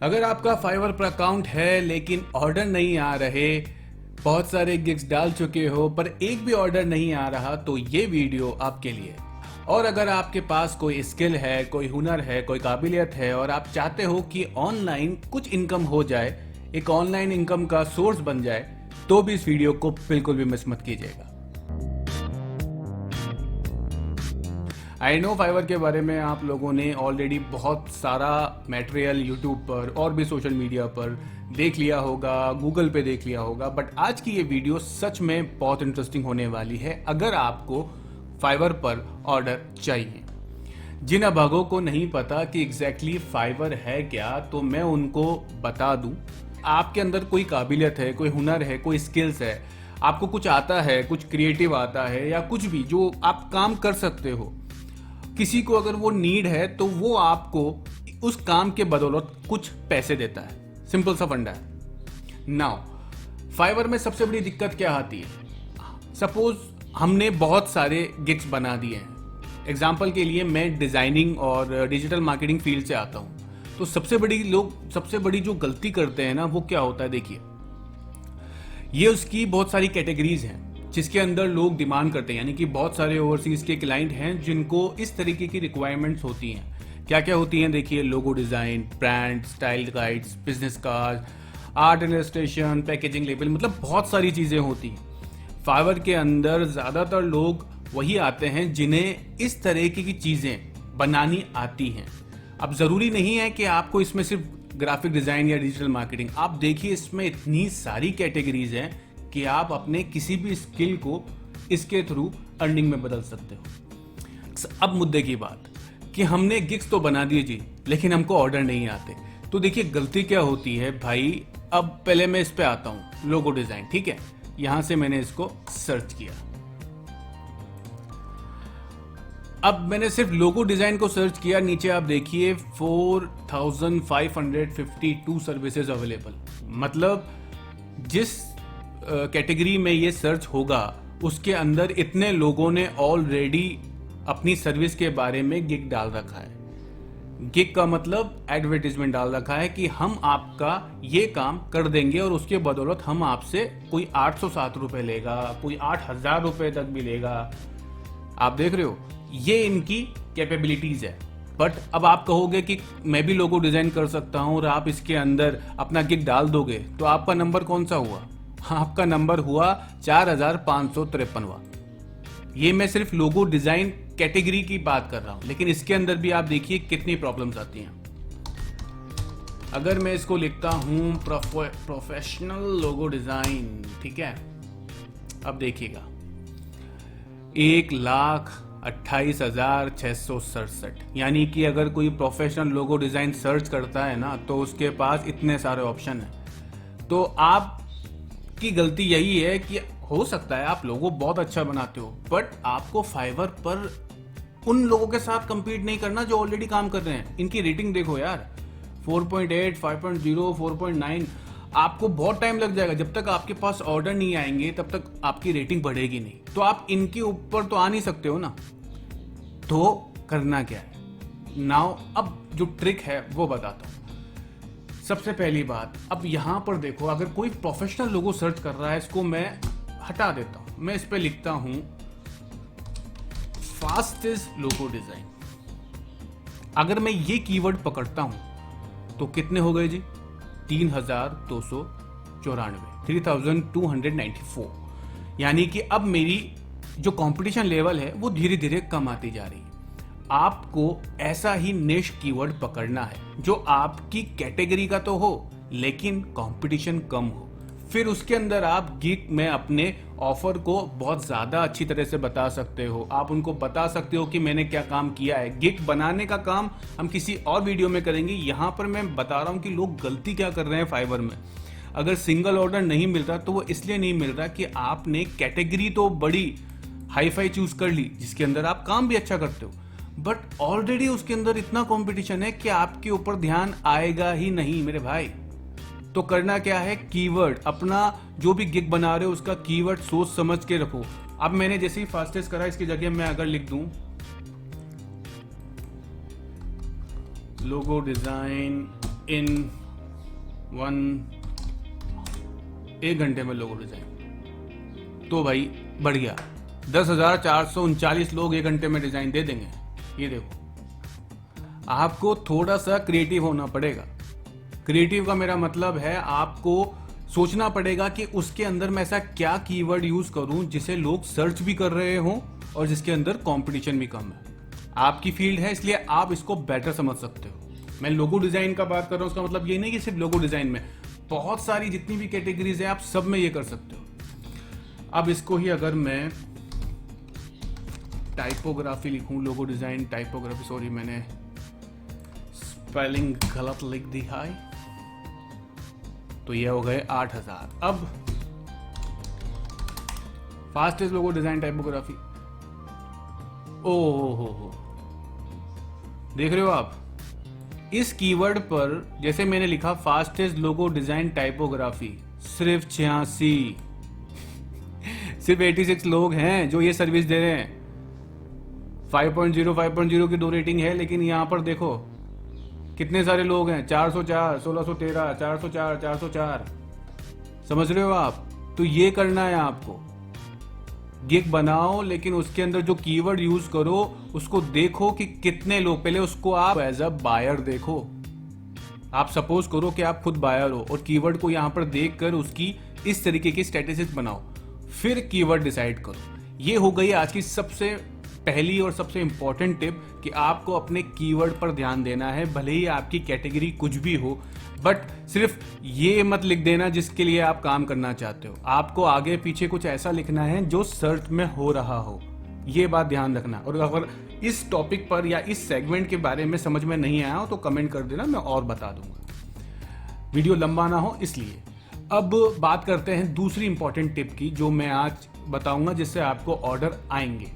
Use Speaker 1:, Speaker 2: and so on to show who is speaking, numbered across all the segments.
Speaker 1: अगर आपका फाइवर पर अकाउंट है लेकिन ऑर्डर नहीं आ रहे, बहुत सारे गिग्स डाल चुके हो पर एक भी ऑर्डर नहीं आ रहा, तो ये वीडियो आपके लिए। और अगर आपके पास कोई स्किल है, कोई हुनर है, कोई काबिलियत है और आप चाहते हो कि ऑनलाइन कुछ इनकम हो जाए, एक ऑनलाइन इनकम का सोर्स बन जाए, तो भी इस वीडियो को बिल्कुल भी मिस मत कीजिएगा। आई नो फाइवर के बारे में आप लोगों ने ऑलरेडी बहुत सारा मटेरियल यूट्यूब पर और भी सोशल मीडिया पर देख लिया होगा, गूगल पे देख लिया होगा, बट आज की ये वीडियो सच में बहुत इंटरेस्टिंग होने वाली है अगर आपको फाइवर पर ऑर्डर चाहिए। जिन अभागों को नहीं पता कि एग्जैक्टली फाइवर है क्या, तो मैं उनको बता दूं। आपके अंदर कोई काबिलियत है, कोई हुनर है, कोई स्किल्स है, आपको कुछ आता है, कुछ क्रिएटिव आता है या कुछ भी जो आप काम कर सकते हो, किसी को अगर वो नीड है तो वो आपको उस काम के बदौलत कुछ पैसे देता है। सिंपल सा फंडा है। नाउ फाइवर में सबसे बड़ी दिक्कत क्या आती है? सपोज हमने बहुत सारे गिग्स बना दिए हैं। एग्जाम्पल के लिए मैं डिजाइनिंग और डिजिटल मार्केटिंग फील्ड से आता हूं, तो सबसे बड़ी जो गलती करते हैं ना, वो क्या होता है, देखिए, ये उसकी बहुत सारी कैटेगरीज हैं जिसके अंदर लोग डिमांड करते हैं, यानी कि बहुत सारे ओवरसीज के क्लाइंट हैं जिनको इस तरीके की रिक्वायरमेंट्स होती हैं। क्या क्या होती हैं? देखिए, logo design, brand, style guides, business card, art illustration, packaging label, मतलब बहुत सारी चीजें होती हैं। फाइवर के अंदर ज्यादातर लोग वही आते हैं जिन्हें इस तरीके की चीजें बनानी आती हैं। अब जरूरी नहीं है कि आपको इसमें सिर्फ ग्राफिक डिजाइन या डिजिटल मार्केटिंग, आप देखिए इसमें इतनी सारी कैटेगरीज हैं कि आप अपने किसी भी स्किल को इसके थ्रू अर्निंग में बदल सकते हो। अब मुद्दे की बात कि हमने गिग्स तो बना दिए जी, लेकिन हमको ऑर्डर नहीं आते। तो देखिए गलती क्या होती है भाई। अब पहले मैं इस पे आता हूं, लोगो डिजाइन, ठीक है। यहां से मैंने इसको सर्च किया। अब मैंने सिर्फ लोगो डिजाइन को सर्च किया, नीचे आप देखिए 4552 सर्विसेज अवेलेबल। मतलब जिस कैटेगरी में ये सर्च होगा उसके अंदर इतने लोगों ने ऑलरेडी अपनी सर्विस के बारे में गिग डाल रखा है। गिग का मतलब एडवर्टीजमेंट डाल रखा है कि हम आपका ये काम कर देंगे और उसके बदौलत हम आपसे कोई 807 रुपए लेगा, कोई 8000 रुपए तक भी लेगा। आप देख रहे हो, ये इनकी कैपेबिलिटीज है। बट अब आप कहोगे कि मैं भी लोगो डिजाइन कर सकता हूं और आप इसके अंदर अपना गिग डाल दोगे, तो आपका नंबर कौन सा हुआ? आपका नंबर हुआ 4553वां। ये मैं सिर्फ लोगो डिजाइन कैटेगरी की बात कर रहा हूं, लेकिन इसके अंदर भी आप देखिए कितनी प्रॉब्लम्स आती हैं। अगर मैं इसको लिखता हूं प्रोफेशनल लोगो डिजाइन, ठीक है, अब देखिएगा 1,28,667। यानी कि अगर कोई प्रोफेशनल लोगो डिजाइन सर्च करता है ना, तो उसके पास इतने सारे ऑप्शन हैं। तो आप की गलती यही है कि हो सकता है आप लोगो बहुत अच्छा बनाते हो, बट आपको फाइवर पर उन लोगों के साथ compete नहीं करना जो ऑलरेडी काम कर रहे हैं। इनकी रेटिंग देखो यार, 4.8, 5.0, 4.9। आपको बहुत टाइम लग जाएगा। जब तक आपके पास ऑर्डर नहीं आएंगे तब तक आपकी रेटिंग बढ़ेगी नहीं। तो आप इनके ऊपर तो आ नहीं सकते हो ना। तो करना क्या है नाउ, अब जो ट्रिक है वो बताता हूं। सबसे पहली बात, अब यहां पर देखो, अगर कोई प्रोफेशनल लोगो सर्च कर रहा है, इसको मैं हटा देता हूं। मैं इस पे लिखता हूं फास्टेस्ट लोगो डिजाइन। अगर मैं ये कीवर्ड पकड़ता हूं तो कितने हो गए जी? 3294। यानी कि अब मेरी जो कंपटीशन लेवल है वो धीरे धीरे कम आती जा रही है। आपको ऐसा ही निश कीवर्ड पकड़ना है जो आपकी कैटेगरी का तो हो लेकिन कंपटीशन कम हो। फिर उसके अंदर आप गिग में अपने ऑफर को बहुत ज्यादा अच्छी तरह से बता सकते हो। आप उनको बता सकते हो कि मैंने क्या काम किया है। गिग बनाने का काम हम किसी और वीडियो में करेंगे। यहां पर मैं बता रहा हूं कि लोग गलती क्या कर रहे हैं फाइवर में। अगर सिंगल ऑर्डर नहीं मिल रहा तो वो इसलिए नहीं मिल रहा कि आपने कैटेगरी तो बड़ी हाई फाई चूज कर ली जिसके अंदर आप काम भी अच्छा करते हो, बट ऑलरेडी उसके अंदर इतना कंपटीशन है कि आपके ऊपर ध्यान आएगा ही नहीं मेरे भाई। तो करना क्या है, कीवर्ड अपना जो भी गिग बना रहे हो उसका कीवर्ड सोच समझ के रखो। अब मैंने जैसे ही फास्टेस्ट करा, इसकी जगह मैं अगर लिख दूं लोगो डिजाइन इन 1 घंटे में लोगो डिजाइन, तो भाई बढ़ गया। 10,439 लोग 1 घंटे में डिजाइन दे देंगे। ये देखो, आपको थोड़ा सा क्रिएटिव होना पड़ेगा। क्रिएटिव का मेरा मतलब है आपको सोचना पड़ेगा कि उसके अंदर मैं ऐसा क्या कीवर्ड यूज करूं जिसे लोग सर्च भी कर रहे हों और जिसके अंदर कंपटीशन भी कम है। आपकी फील्ड है, इसलिए आप इसको बेटर समझ सकते हो। मैं लोगो डिजाइन का बात कर रहा हूं, उसका मतलब ये नहीं कि सिर्फ लोगो डिजाइन में, बहुत सारी जितनी भी कैटेगरीज है आप सब में ये कर सकते हो। अब इसको ही अगर मैं टाइपोग्राफी लिखूं, लोगो डिजाइन टाइपोग्राफी, सॉरी मैंने स्पेलिंग गलत लिख दी है, तो ये हो गए 8,000। अब फास्टेस्ट लोगो डिजाइन टाइपोग्राफी, ओ हो, देख रहे हो आप इस कीवर्ड पर, जैसे मैंने लिखा फास्टेस्ट लोगो डिजाइन टाइपोग्राफी, सिर्फ 86 सिर्फ 86 लोग हैं जो ये सर्विस दे रहे हैं। 5.0 की 2 रेटिंग है, लेकिन यहां पर देखो कितने सारे लोग हैं, 404, 1613, 404, 404। समझ रहे हो आप? तो ये करना है आपको, गिग बनाओ, लेकिन उसके अंदर जो कीवर्ड यूज करो उसको देखो कि कितने लोग, पहले उसको आप एज अ बायर देखो। आप सपोज करो कि आप खुद बायर हो और कीवर्ड को यहां पर देखकर उसकी इस तरीके की स्टैटिस्टिक्स बनाओ, फिर कीवर्ड डिसाइड करो। ये हो गई आज की सबसे पहली और सबसे इंपॉर्टेंट टिप कि आपको अपने कीवर्ड पर ध्यान देना है, भले ही आपकी कैटेगरी कुछ भी हो, बट सिर्फ ये मत लिख देना जिसके लिए आप काम करना चाहते हो। आपको आगे पीछे कुछ ऐसा लिखना है जो सर्च में हो रहा हो, ये बात ध्यान रखना। और अगर इस टॉपिक पर या इस सेगमेंट के बारे में समझ में नहीं आया हो तो कमेंट कर देना, मैं और बता दूंगा, वीडियो लंबा ना हो इसलिए। अब बात करते हैं दूसरी इंपॉर्टेंट टिप की जो मैं आज बताऊंगा, जिससे आपको ऑर्डर आएंगे।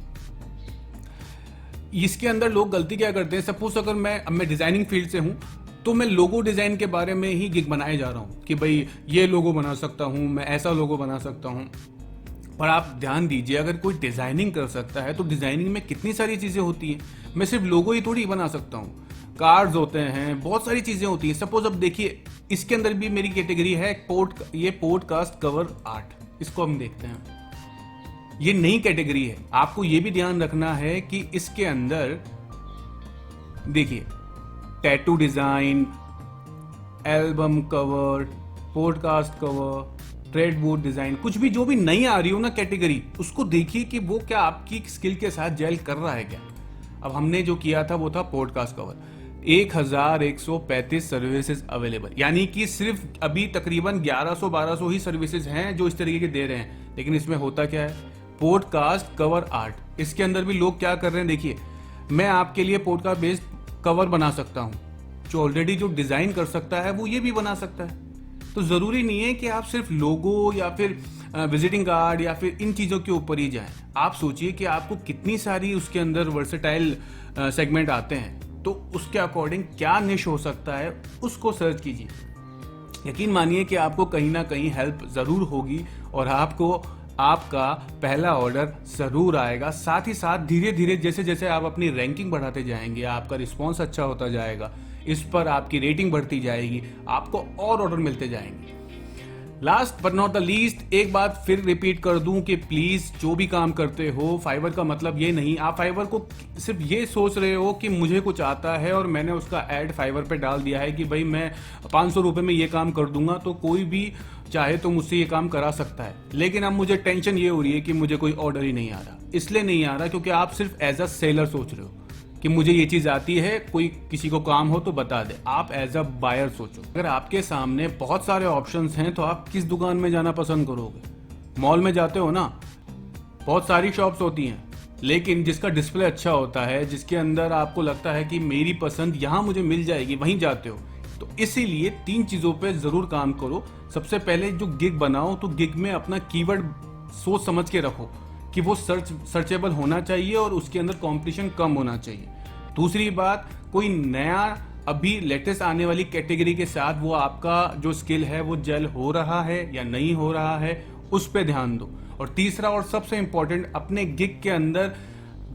Speaker 1: इसके अंदर लोग गलती क्या करते हैं, सपोज अगर मैं डिजाइनिंग फील्ड से हूं तो मैं लोगो डिजाइन के बारे में ही गिग बनाए जा रहा हूं कि भाई ये लोगो बना सकता हूं, मैं ऐसा लोगो बना सकता हूं। पर आप ध्यान दीजिए, अगर कोई डिजाइनिंग कर सकता है तो डिजाइनिंग में कितनी सारी चीजें होती हैं। मैं सिर्फ लोगो ही थोड़ी बना सकता हूं, कार्ड्स होते हैं, बहुत सारी चीजें होती हैं। सपोज अब देखिए, इसके अंदर भी मेरी कैटेगरी है ये पॉडकास्ट कवर आर्ट। इसको हम देखते हैं, ये नई कैटेगरी है। आपको ये भी ध्यान रखना है कि इसके अंदर देखिए tattoo design, album cover, podcast cover, trade board design, कुछ भी जो भी नई आ रही हो ना कैटेगरी, उसको देखिए कि वो क्या आपकी स्किल के साथ जेल कर रहा है क्या। अब हमने जो किया था वो था पॉडकास्ट कवर, 1135 सर्विसेज अवेलेबल, यानी कि सिर्फ अभी तकरीबन 1100-1200 ही सर्विसेज हैं जो इस तरीके के दे रहे हैं। लेकिन इसमें होता क्या है, पॉडकास्ट कवर आर्ट। इसके अंदर भी लोग क्या कर रहे हैं, देखिए मैं आपके लिए पॉडकास्ट बेस्ड कवर बना सकता हूं, जो ऑलरेडी जो डिजाइन कर सकता है वो ये भी बना सकता है। तो जरूरी नहीं है कि आप सिर्फ लोगो या फिर विजिटिंग कार्ड या फिर इन चीजों के ऊपर ही जाएं। आप सोचिए कि आपको कितनी सारी उसके अंदर वर्सेटाइल सेगमेंट आते हैं, तो उसके अकॉर्डिंग क्या निश हो सकता है उसको सर्च कीजिए। यकीन मानिए कि आपको कहीं ना कहीं हेल्प जरूर होगी और आपको आपका पहला ऑर्डर जरूर आएगा। साथ ही साथ धीरे धीरे जैसे जैसे आप अपनी रैंकिंग बढ़ाते जाएंगे, आपका रिस्पॉन्स अच्छा होता जाएगा, इस पर आपकी रेटिंग बढ़ती जाएगी, आपको और ऑर्डर मिलते जाएंगे। Last but not the least, एक बात फिर रिपीट कर दूं कि प्लीज जो भी काम करते हो, फाइवर का मतलब ये नहीं आप फाइवर को सिर्फ ये सोच रहे हो कि मुझे कुछ आता है और मैंने उसका ऐड फाइवर पे डाल दिया है कि भाई मैं 500 रुपए में ये काम कर दूंगा तो कोई भी चाहे तो मुझसे ये काम करा सकता है। लेकिन अब मुझे टेंशन ये हो रही है कि मुझे कोई ऑर्डर ही नहीं आ रहा। इसलिए नहीं आ रहा क्योंकि आप सिर्फ एज अ सेलर सोच रहे हो कि मुझे ये चीज आती है, कोई किसी को काम हो तो बता दे। आप एज अ बायर सोचो। अगर आपके सामने बहुत सारे ऑप्शंस हैं तो आप किस दुकान में जाना पसंद करोगे? मॉल में जाते हो ना, बहुत सारी शॉप्स होती हैं, लेकिन जिसका डिस्प्ले अच्छा होता है, जिसके अंदर आपको लगता है कि मेरी पसंद यहाँ मुझे मिल जाएगी, वहीं जाते हो। तो इसीलिए 3 चीजों पे जरूर काम करो। सबसे पहले जो गिग बनाओ तो गिग में अपना कीवर्ड सोच समझ के रखो कि वो सर्चेबल होना चाहिए और उसके अंदर कंपटीशन कम होना चाहिए। दूसरी बात, कोई नया अभी लेटेस्ट आने वाली कैटेगरी के साथ वो आपका जो स्किल है वो जेल हो रहा है या नहीं हो रहा है, उस पर ध्यान दो। और तीसरा और सबसे इंपॉर्टेंट, अपने गिग के अंदर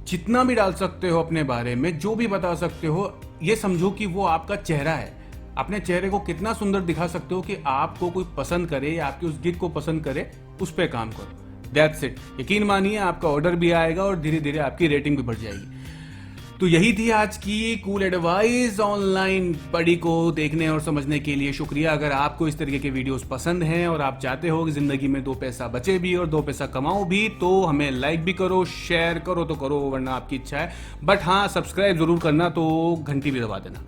Speaker 1: जितना भी डाल सकते हो अपने बारे में, जो भी बता सकते हो, ये समझो कि वो आपका चेहरा है। अपने चेहरे को कितना सुंदर दिखा सकते हो कि आपको कोई पसंद करे या आपकी उस गिग को पसंद करे, उस पर काम करो। That's it. यकीन मानिए आपका ऑर्डर भी आएगा और धीरे धीरे आपकी रेटिंग भी बढ़ जाएगी। तो यही थी आज की कूल एडवाइस ऑनलाइन पढ़ी को देखने और समझने के लिए। शुक्रिया। अगर आपको इस तरीके के वीडियोस पसंद हैं और आप चाहते हो कि जिंदगी में 2 पैसा बचे भी और 2 पैसा कमाओ भी, तो हमें लाइक भी करो, शेयर करो तो करो, वरना आपकी इच्छा है। बट हाँ, सब्सक्राइब जरूर करना, तो घंटी भी दबा देना।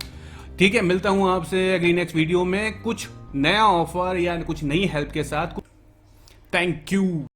Speaker 1: ठीक है, मिलता हूं आपसे अगली नेक्स्ट वीडियो में कुछ नया ऑफर या कुछ नई हेल्प के साथ। Thank you.